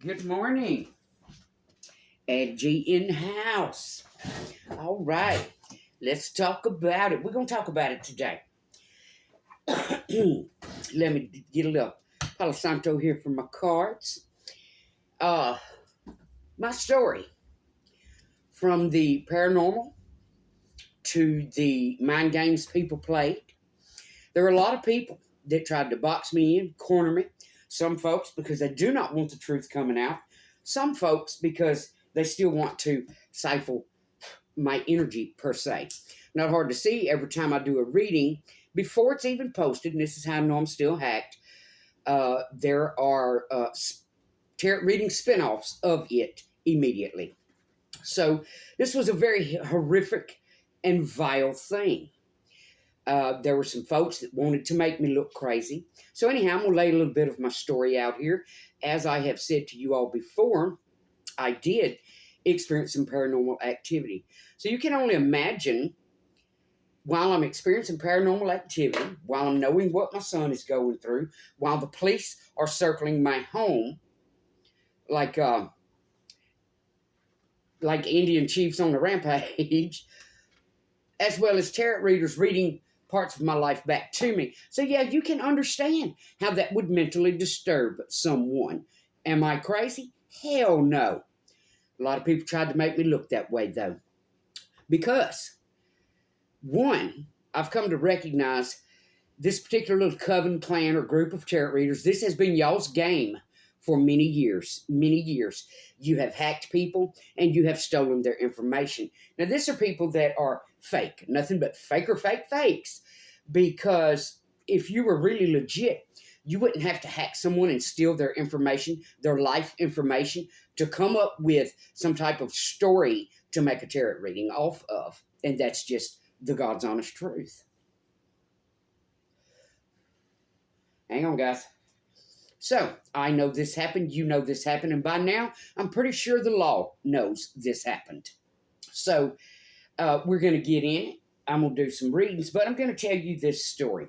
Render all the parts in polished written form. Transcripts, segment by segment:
Good morning. Ed G in house. All right. Let's talk about it. We're going to talk about it today. Let me get a little Palo Santo here for my cards. My story from the paranormal to the mind games people played. There are a lot of people that tried to box me in, corner me. Some folks because they do not want the truth coming out. Some folks because they still want to stifle my energy per se. Not hard to see every time I do a reading, before it's even posted, and this is how I know I'm still hacked, there are tarot reading spinoffs of it immediately. So this was a very horrific and vile thing. There were some folks that wanted to make me look crazy. So anyhow, I'm going to lay a little bit of my story out here. As I have said to you all before, I did experience some paranormal activity. So you can only imagine, while I'm experiencing paranormal activity, while I'm knowing what my son is going through, while the police are circling my home like Indian chiefs on the rampage, as well as tarot readers reading parts of my life back to me. So yeah, you can understand how that would mentally disturb someone. Am I crazy? Hell no. A lot of people tried to make me look that way though. Because, one, I've come to recognize this particular little coven, clan, or group of tarot readers, this has been y'all's game for many years, many years. You have hacked people and you have stolen their information. Now, these are people that are fake, nothing but fake fakes, because if you were really legit, you wouldn't have to hack someone and steal their information, their life information, to come up with some type of story to make a tarot reading off of. And that's just the God's honest truth. Hang on, guys. So, I know this happened, you know this happened, and by now, I'm pretty sure the law knows this happened. So, we're going to get in it. I'm going to do some readings, but I'm going to tell you this story.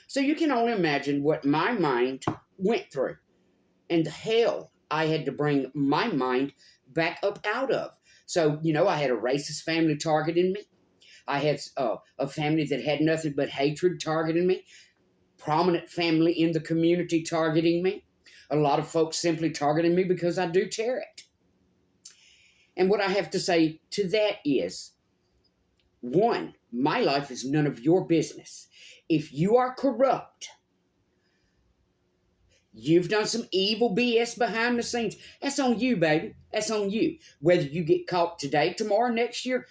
So you can only imagine what my mind went through and the hell I had to bring my mind back up out of. So, I had a racist family targeting me. I had a family that had nothing but hatred targeting me. Prominent family in the community targeting me. A lot of folks simply targeting me because I do tarot. And what I have to say to that is, one, my life is none of your business. If you are corrupt, you've done some evil BS behind the scenes, that's on you, baby. That's on you. Whether you get caught today, tomorrow, next year,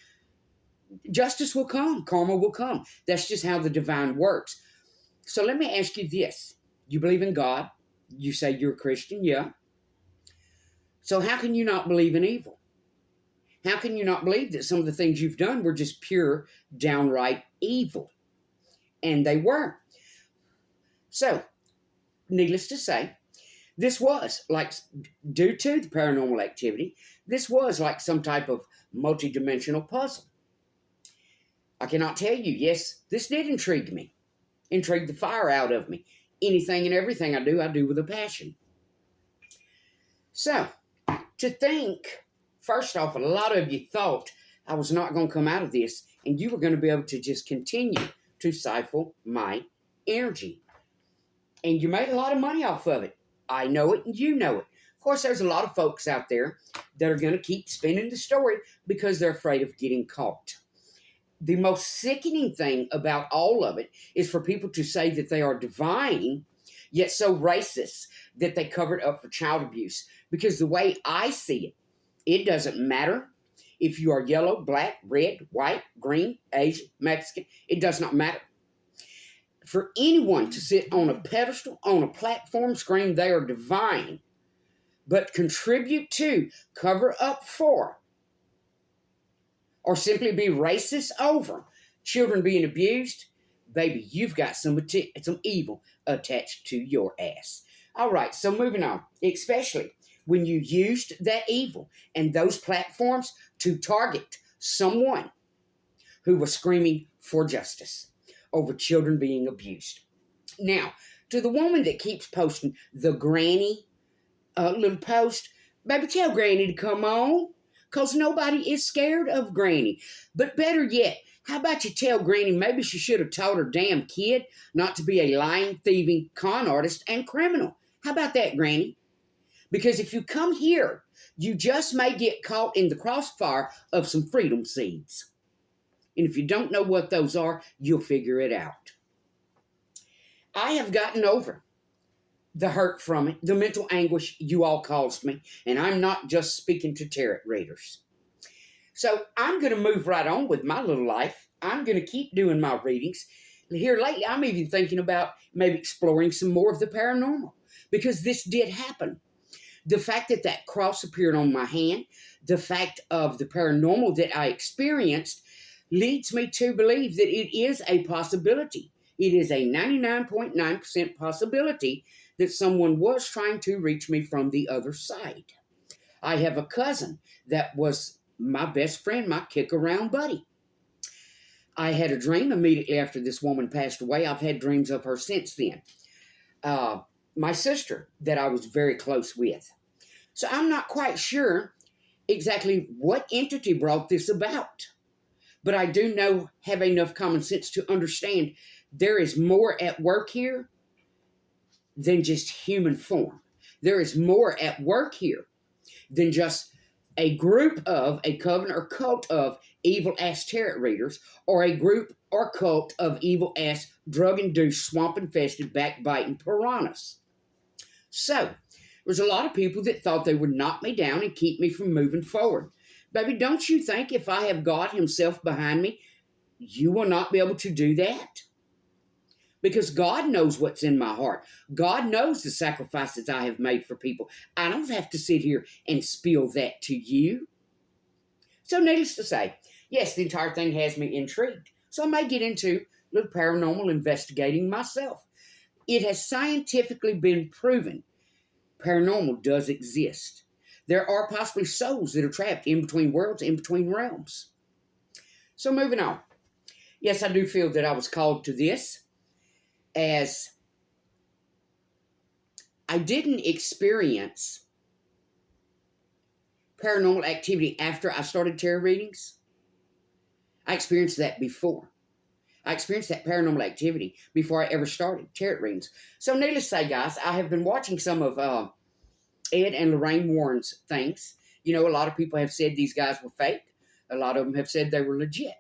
justice will come. Karma will come. That's just how the divine works. So let me ask you this. You believe in God. You say you're a Christian, yeah. So how can you not believe in evil? How can you not believe that some of the things you've done were just pure, downright evil? And they were. So, needless to say, this was like, due to the paranormal activity, this was like some type of multi-dimensional puzzle. I cannot tell you, yes, this did intrigue me. Intrigue the fire out of me. Anything and everything I do with a passion. So, to think, first off, a lot of you thought I was not going to come out of this and you were going to be able to just continue to stifle my energy. And you made a lot of money off of it. I know it and you know it. Of course, there's a lot of folks out there that are going to keep spinning the story because they're afraid of getting caught. The most sickening thing about all of it is for people to say that they are divine, yet so racist that they covered up for child abuse. Because the way I see it, it doesn't matter if you are yellow, black, red, white, green, Asian, Mexican. It does not matter. For anyone to sit on a pedestal, on a platform, scream they are divine, but contribute to, cover up for, or simply be racist over children being abused, baby, you've got some evil attached to your ass. All right, so moving on, especially when you used that evil and those platforms to target someone who was screaming for justice over children being abused. Now, to the woman that keeps posting the granny little post, baby, tell Granny to come on, because nobody is scared of Granny. But better yet, how about you tell Granny maybe she should have told her damn kid not to be a lying, thieving con artist and criminal? How about that, Granny? Because if you come here, you just may get caught in the crossfire of some freedom seeds. And if you don't know what those are, you'll figure it out. I have gotten over the hurt from it, the mental anguish you all caused me, and I'm not just speaking to tarot readers. So I'm going to move right on with my little life. I'm going to keep doing my readings. Here lately, I'm even thinking about maybe exploring some more of the paranormal, because this did happen. The fact that that cross appeared on my hand, the fact of the paranormal that I experienced, leads me to believe that it is a possibility. It is a 99.9% possibility that someone was trying to reach me from the other side. I have a cousin that was my best friend, my kick-around buddy. I had a dream immediately after this woman passed away. I've had dreams of her since then. My sister that I was very close with. So I'm not quite sure exactly what entity brought this about. But I do know, have enough common sense to understand there is more at work here than just human form. There is more at work here than just a group of, a coven or cult of evil-ass tarot readers, or a group or cult of evil-ass, drug-induced, swamp-infested, backbiting piranhas. So, there's a lot of people that thought they would knock me down and keep me from moving forward. Baby, don't you think if I have God himself behind me, you will not be able to do that? Because God knows what's in my heart. God knows the sacrifices I have made for people. I don't have to sit here and spill that to you. So needless to say, yes, the entire thing has me intrigued. So I may get into a little paranormal investigating myself. It has scientifically been proven paranormal does exist. There are possibly souls that are trapped in between worlds, in between realms. So moving on. Yes, I do feel that I was called to this, as I didn't experience paranormal activity after I started tarot readings. I experienced that before. I experienced that paranormal activity before I ever started tarot readings. So needless to say, guys, I have been watching some of Ed and Lorraine Warren's things. You know, a lot of people have said these guys were fake. A lot of them have said they were legit.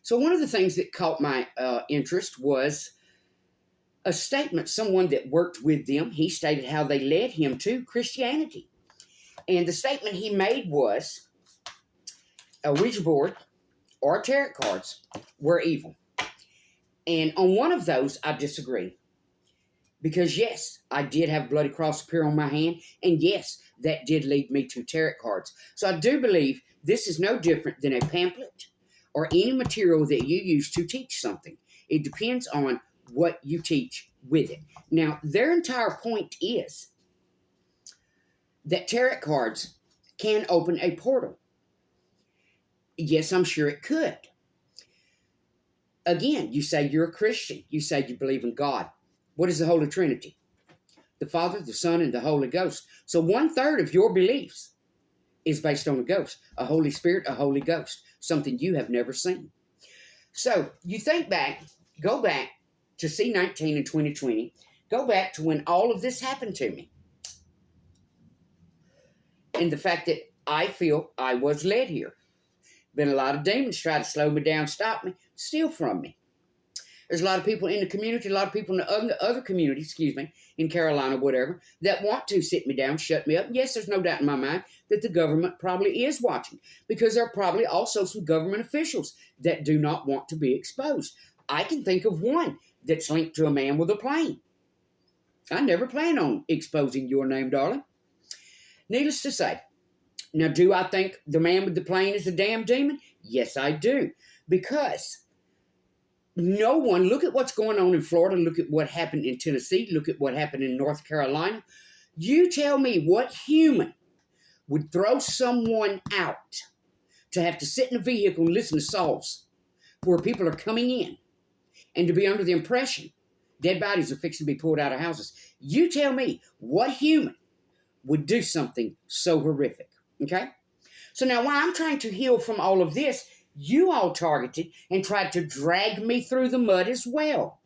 So one of the things that caught my interest was a statement, someone that worked with them. He stated how they led him to Christianity. And the statement he made was, a Ouija board or tarot cards were evil. And on one of those, I disagree. Because yes, I did have bloody cross appear on my hand. And yes, that did lead me to tarot cards. So I do believe this is no different than a pamphlet or any material that you use to teach something. It depends on what you teach with it. Now, their entire point is that tarot cards can open a portal. Yes, I'm sure it could. Again, you say you're a Christian. You say you believe in God. What is the Holy Trinity? The Father, the Son, and the Holy Ghost. So 1/3 of your beliefs is based on a ghost, a Holy Spirit, a Holy Ghost, something you have never seen. So you think back, go back to C19 in 2020, go back to when all of this happened to me. And the fact that I feel I was led here. Been a lot of demons try to slow me down, stop me, steal from me. There's a lot of people in the community, a lot of people in the other community, in Carolina, whatever, that want to sit me down, shut me up. Yes, there's no doubt in my mind that the government probably is watching, because there are probably also some government officials that do not want to be exposed. I can think of one that's linked to a man with a plane. I never plan on exposing your name, darling. Needless to say, now, do I think the man with the plane is a damn demon? Yes, I do. Because no one, look at what's going on in Florida, look at what happened in Tennessee, look at what happened in North Carolina. You tell me what human would throw someone out to have to sit in a vehicle and listen to songs where people are coming in and to be under the impression dead bodies are fixing to be pulled out of houses. You tell me what human would do something so horrific. Okay? So now while I'm trying to heal from all of this, you all targeted and tried to drag me through the mud as well.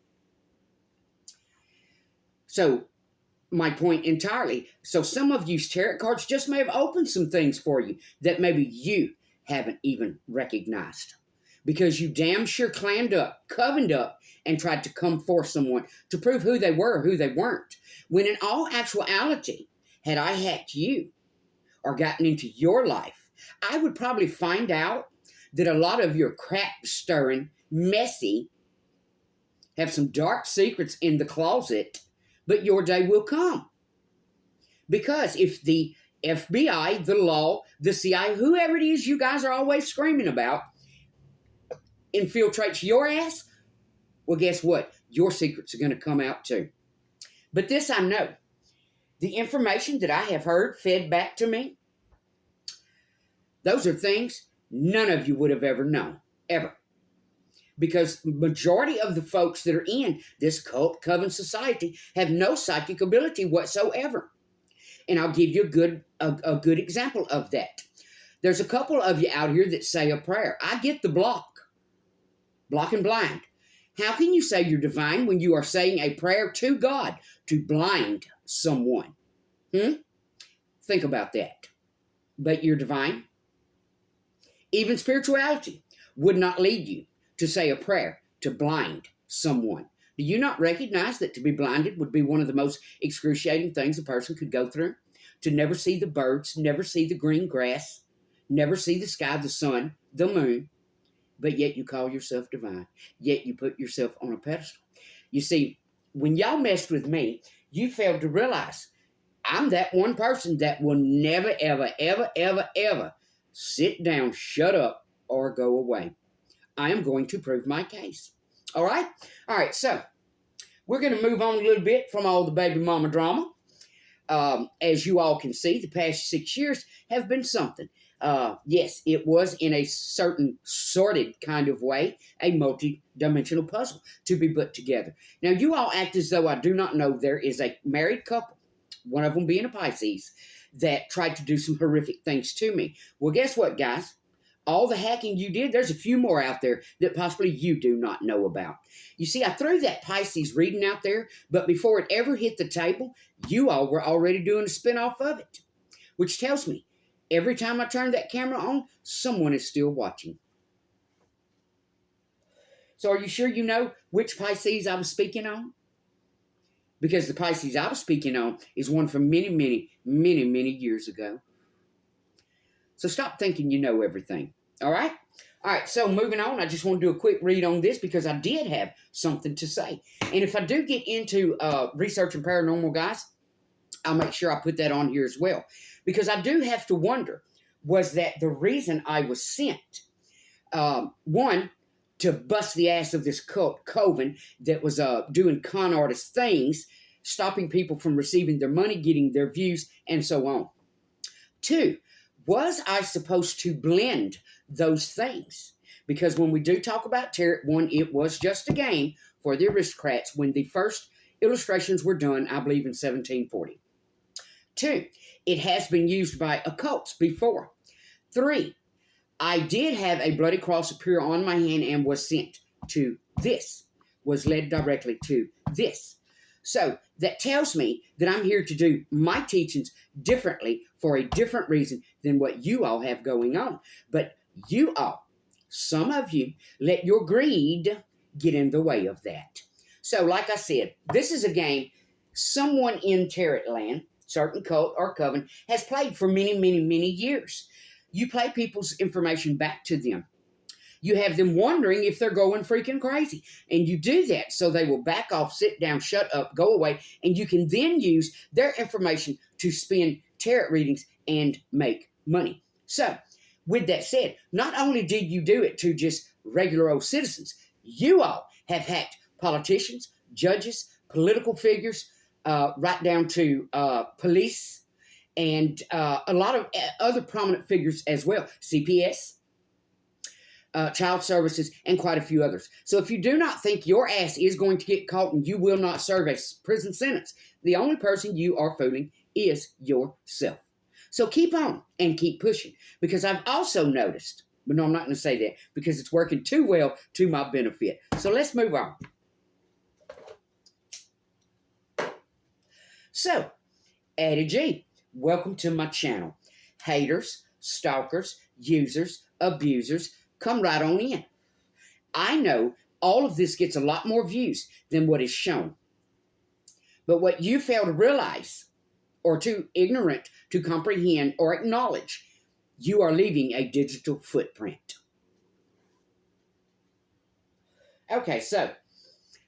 So my point entirely. So some of you's tarot cards just may have opened some things for you that maybe you haven't even recognized. Because you damn sure clammed up, covened up, and tried to come for someone to prove who they were or who they weren't. When in all actuality, had I hacked you or gotten into your life, I would probably find out that a lot of your crap stirring, messy, have some dark secrets in the closet, but your day will come. Because if the FBI, the law, the CIA, whoever it is you guys are always screaming about, infiltrates your ass, well, guess what? Your secrets are going to come out too. But this I know. The information that I have heard fed back to me, those are things none of you would have ever known, ever. Because majority of the folks that are in this cult coven society have no psychic ability whatsoever. And I'll give you a good example of that. There's a couple of you out here that say a prayer. I get the block and blind. How can you say you're divine when you are saying a prayer to God to blind someone? Think about that. But you're divine. Even spirituality would not lead you to say a prayer to blind someone. Do you not recognize that to be blinded would be one of the most excruciating things a person could go through? To never see the birds, never see the green grass, never see the sky, the sun, the moon, but yet you call yourself divine. Yet you put yourself on a pedestal. You see, when y'all messed with me, you failed to realize I'm that one person that will never, ever, ever, ever, ever sit down, shut up, or go away. I am going to prove my case. All right? All right, so we're going to move on a little bit from all the baby mama drama. As you all can see, the past 6 years have been something. Yes, it was in a certain sorted kind of way, a multi-dimensional puzzle to be put together. Now, you all act as though I do not know there is a married couple, one of them being a Pisces, that tried to do some horrific things to me. Well, guess what, guys? All the hacking you did, there's a few more out there that possibly you do not know about. You see, I threw that Pisces reading out there, but before it ever hit the table, you all were already doing a spinoff of it, which tells me every time I turn that camera on, someone is still watching. So are you sure you know which Pisces I was speaking on? Because the Pisces I was speaking on is one from many, many, many, many years ago. So stop thinking you know everything. All right? All right, so moving on, I just want to do a quick read on this because I did have something to say. And if I do get into researching paranormal, guys, I'll make sure I put that on here as well. Because I do have to wonder, was that the reason I was sent? One, to bust the ass of this cult coven that was doing con artist things, stopping people from receiving their money, getting their views, and so on. Two, was I supposed to blend those things? Because when we do talk about tarot, one, it was just a game for the aristocrats when the first illustrations were done, I believe, in 1740. Two, it has been used by occults before. Three, I did have a bloody cross appear on my hand and was sent to this, was led directly to this. So that tells me that I'm here to do my teachings differently for a different reason than what you all have going on. But you all, some of you, let your greed get in the way of that. So like I said, this is a game someone in tarot land, certain cult or coven, has played for many, many, many years. You play people's information back to them. You have them wondering if they're going freaking crazy. And you do that so they will back off, sit down, shut up, go away. And you can then use their information to spin tarot readings and make money. So, with that said, not only did you do it to just regular old citizens, you all have hacked politicians, judges, political figures, right down to police, and a lot of other prominent figures as well. CPS, child services, and quite a few others. So if you do not think your ass is going to get caught and you will not serve a prison sentence, the only person you are fooling is yourself. So keep on and keep pushing, because I've also noticed, but no, I'm not going to say that because it's working too well to my benefit. So let's move on. So, Addie G, welcome to my channel. Haters, stalkers, users, abusers, come right on in. I know all of this gets a lot more views than what is shown. But what you fail to realize, or too ignorant to comprehend or acknowledge, you are leaving a digital footprint. Okay, so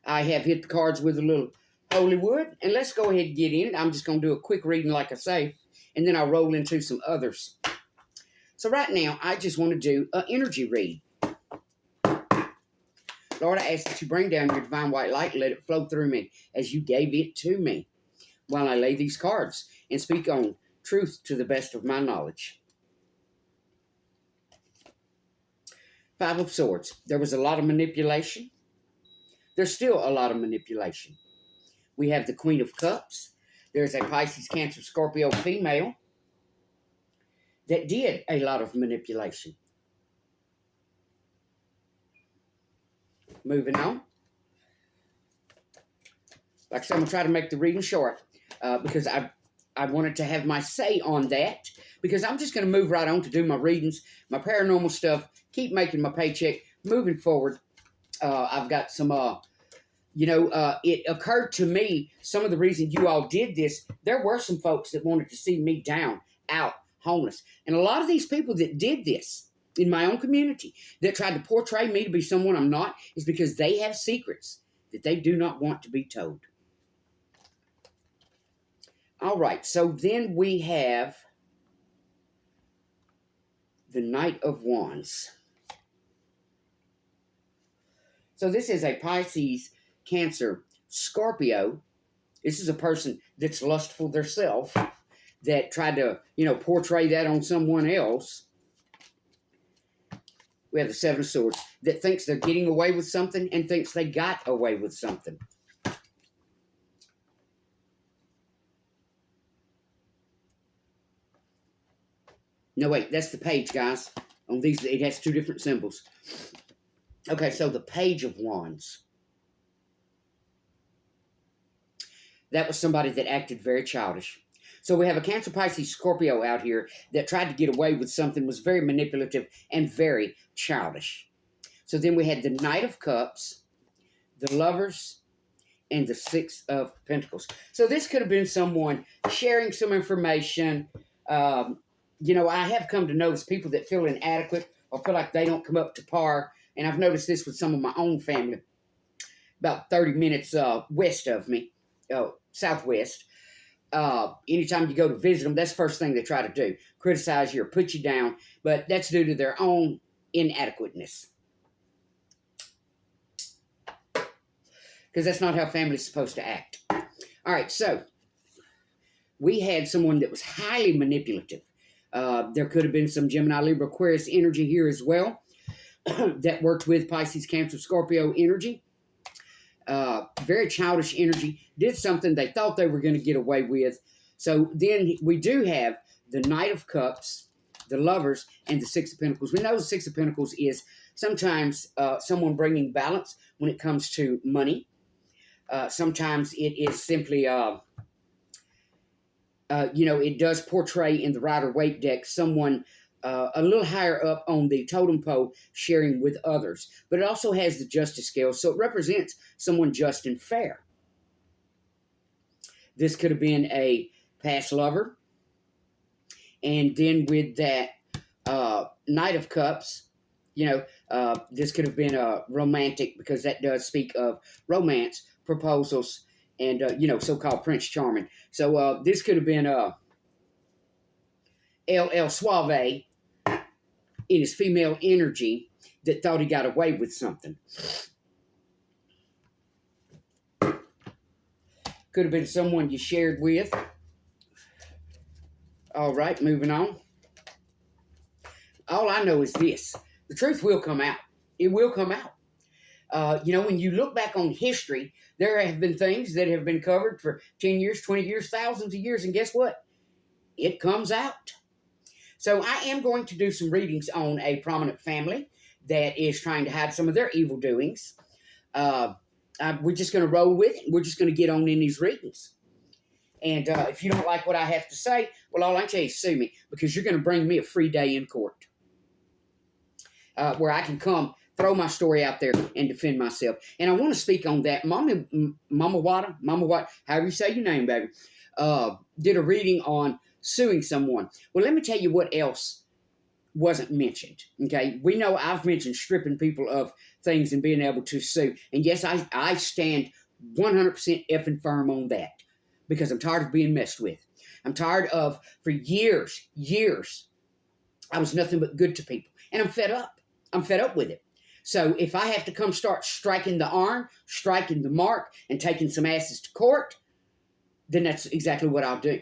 I have hit the cards with a little holy wood, and let's go ahead and get in it. I'm just going to do a quick reading like I say, and then I'll roll into some others. So right now, I just want to do an energy read. Lord, I ask that you bring down your divine white light and let it flow through me as you gave it to me while I lay these cards and speak on truth to the best of my knowledge. Five of Swords. There was a lot of manipulation. There's still a lot of manipulation. We have the Queen of Cups. There's a Pisces, Cancer, Scorpio female that did a lot of manipulation. Moving on. Like I said, I'm going to try to make the reading short because I wanted to have my say on that, because I'm just going to move right on to do my readings, my paranormal stuff, keep making my paycheck, moving forward. I've got some, it occurred to me, some of the reason you all did this, there were some folks that wanted to see me down, out, homeless. And a lot of these people that did this in my own community, that tried to portray me to be someone I'm not, is because they have secrets that they do not want to be told. All right, so then we have the Knight of Wands. So this is a Pisces, Cancer, Scorpio. This is a person that's lustful themselves, that tried to, portray that on someone else. We have the Seven of Swords, that thinks they're getting away with something and thinks they got away with something. No, wait, that's the page, guys. On these, it has two different symbols. Okay, so the Page of Wands. That was somebody that acted very childish. So we have a Cancer, Pisces, Scorpio out here that tried to get away with something, was very manipulative and very childish. So then we had the Knight of Cups, the Lovers, and the Six of Pentacles. So this could have been someone sharing some information. I have come to notice people that feel inadequate or feel like they don't come up to par. And I've noticed this with some of my own family, about 30 minutes west of me, southwest. Anytime you go to visit them, that's the first thing they try to do, criticize you or put you down. But that's due to their own inadequateness. Because that's not how family's supposed to act. All right, so we had someone that was highly manipulative. There could have been some Gemini, Libra, Aquarius energy here as well that worked with Pisces, Cancer, Scorpio energy. Very childish energy, did something they thought they were going to get away with. So then we do have the Knight of Cups, the Lovers, and the Six of Pentacles. We know the Six of Pentacles is sometimes someone bringing balance when it comes to money. Sometimes it is simply, it does portray in the Rider-Waite deck someone a little higher up on the totem pole sharing with others. But it also has the Justice scale, so it represents someone just and fair. This could have been a past lover. And then with that Knight of Cups, this could have been a romantic, because that does speak of romance, proposals, and, so-called Prince Charming. So this could have been LL Suave in his female energy that thought he got away with something. Could have been someone you shared with. All right, moving on. All I know is this. The truth will come out. It will come out. When you look back on history, There have been things that have been covered for 10 years, 20 years, thousands of years, and guess what? It comes out. So I am going to do some readings on a prominent family that is trying to hide some of their evil doings. We're just going to roll with it. We're just going to get on in these readings. And if you don't like what I have to say, well, all I can tell you is sue me, because you're going to bring me a free day in court where I can come throw my story out there and defend myself. And I want to speak on that. Mama Wada, however you say your name, baby, did a reading on suing someone. Well, let me tell you what else wasn't mentioned. Okay, we know I've mentioned stripping people of things and being able to sue. And yes, I stand 100% effing firm on that, because I'm tired of being messed with. I'm tired of, for years, I was nothing but good to people. And I'm fed up. I'm fed up with it. So if I have to come start striking the arm, striking the mark, and taking some asses to court, then that's exactly what I'll do.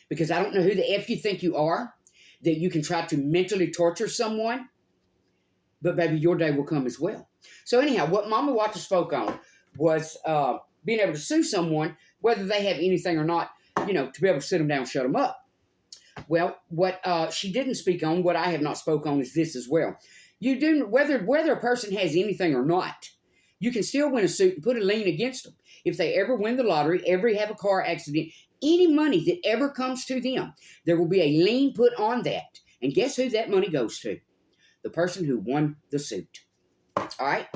Because I don't know who the F you think you are, that you can try to mentally torture someone, but baby, your day will come as well. So anyhow, what Mama Wata spoke on was being able to sue someone, whether they have anything or not, to be able to sit them down, shut them up. Well, what she didn't speak on, what I have not spoke on, is this as well. You do, whether a person has anything or not, you can still win a suit and put a lien against them. If they ever win the lottery, ever have a car accident, any money that ever comes to them, there will be a lien put on that. And guess who that money goes to? The person who won the suit. All right?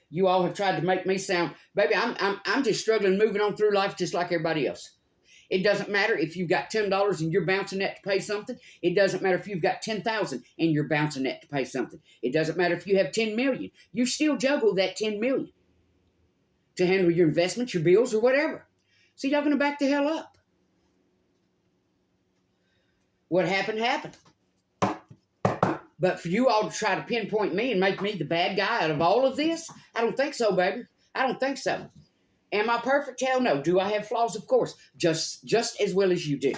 You all have tried to make me sound, baby, I'm just struggling, moving on through life just like everybody else. It doesn't matter if you've got $10 and you're bouncing that to pay something. It doesn't matter if you've got $10,000 and you're bouncing that to pay something. It doesn't matter if you have $10 million. You still juggle that $10 million to handle your investments, your bills, or whatever. So y'all going to back the hell up. What happened, happened. But for you all to try to pinpoint me and make me the bad guy out of all of this, I don't think so, baby. I don't think so. Am I perfect? Hell no. Do I have flaws? Of course. Just as well as you do.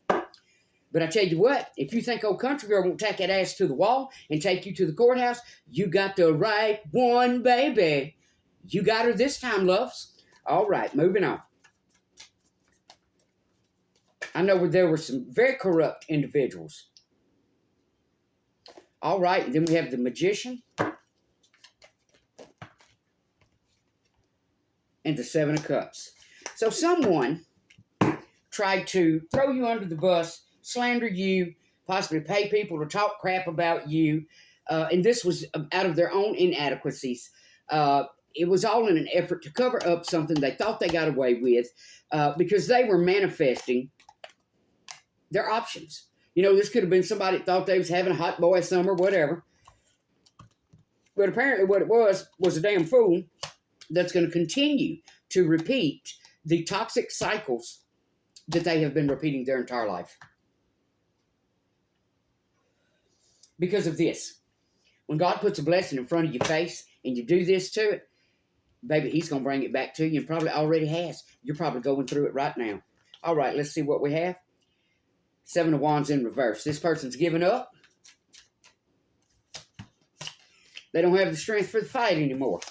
But I tell you what, if you think old country girl won't tack that ass to the wall and take you to the courthouse, you got the right one, baby. You got her this time, loves. All right, moving on. I know there were some very corrupt individuals. All right, then we have the magician and the Seven of Cups. So someone tried to throw you under the bus, slander you, possibly pay people to talk crap about you, and this was out of their own inadequacies. It was all in an effort to cover up something they thought they got away with because they were manifesting their options. This could have been somebody that thought they was having a hot boy summer, whatever. But apparently what it was a damn fool that's going to continue to repeat the toxic cycles that they have been repeating their entire life. Because of this. When God puts a blessing in front of your face and you do this to it, baby, he's going to bring it back to you and probably already has. You're probably going through it right now. All right, let's see what we have. Seven of Wands in reverse. This person's given up. They don't have the strength for the fight anymore.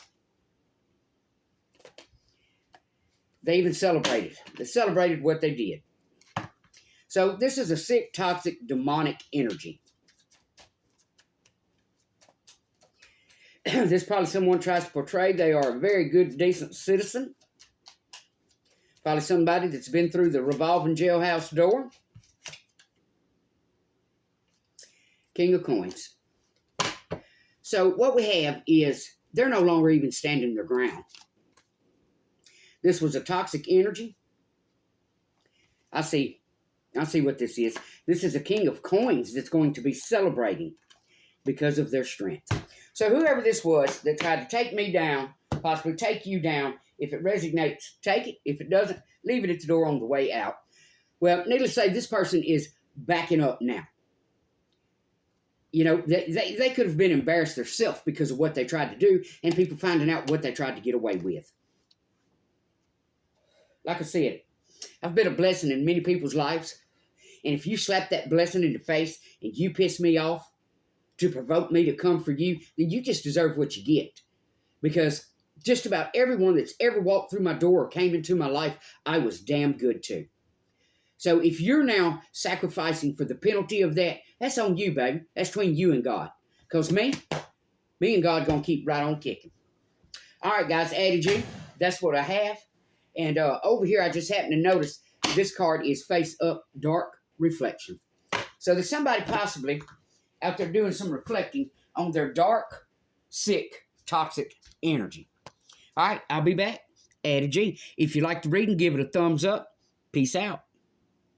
They even celebrated. They celebrated what they did. So this is a sick, toxic, demonic energy. This probably someone tries to portray they are a very good, decent citizen. Probably somebody that's been through the revolving jailhouse door. King of Coins. So what we have is they're no longer even standing their ground. This was a toxic energy. I see what this is. This is a King of Coins that's going to be celebrating because of their strength. So whoever this was that tried to take me down, possibly take you down, if it resonates, take it. If it doesn't, leave it at the door on the way out. Well, needless to say, this person is backing up now. They could have been embarrassed themselves because of what they tried to do and people finding out what they tried to get away with. Like I said, I've been a blessing in many people's lives. And if you slap that blessing in the face and you piss me off to provoke me to come for you, then you just deserve what you get. Because just about everyone that's ever walked through my door or came into my life, I was damn good to. So if you're now sacrificing for the penalty of that, that's on you, baby. That's between you and God. Because me and God going to keep right on kicking. All right, guys, added you. That's what I have. And over here, I just happened to notice this card is face up, dark reflection. So there's somebody possibly out there doing some reflecting on their dark, sick, toxic energy. All right, I'll be back. Added G. If you like the reading, give it a thumbs up. Peace out.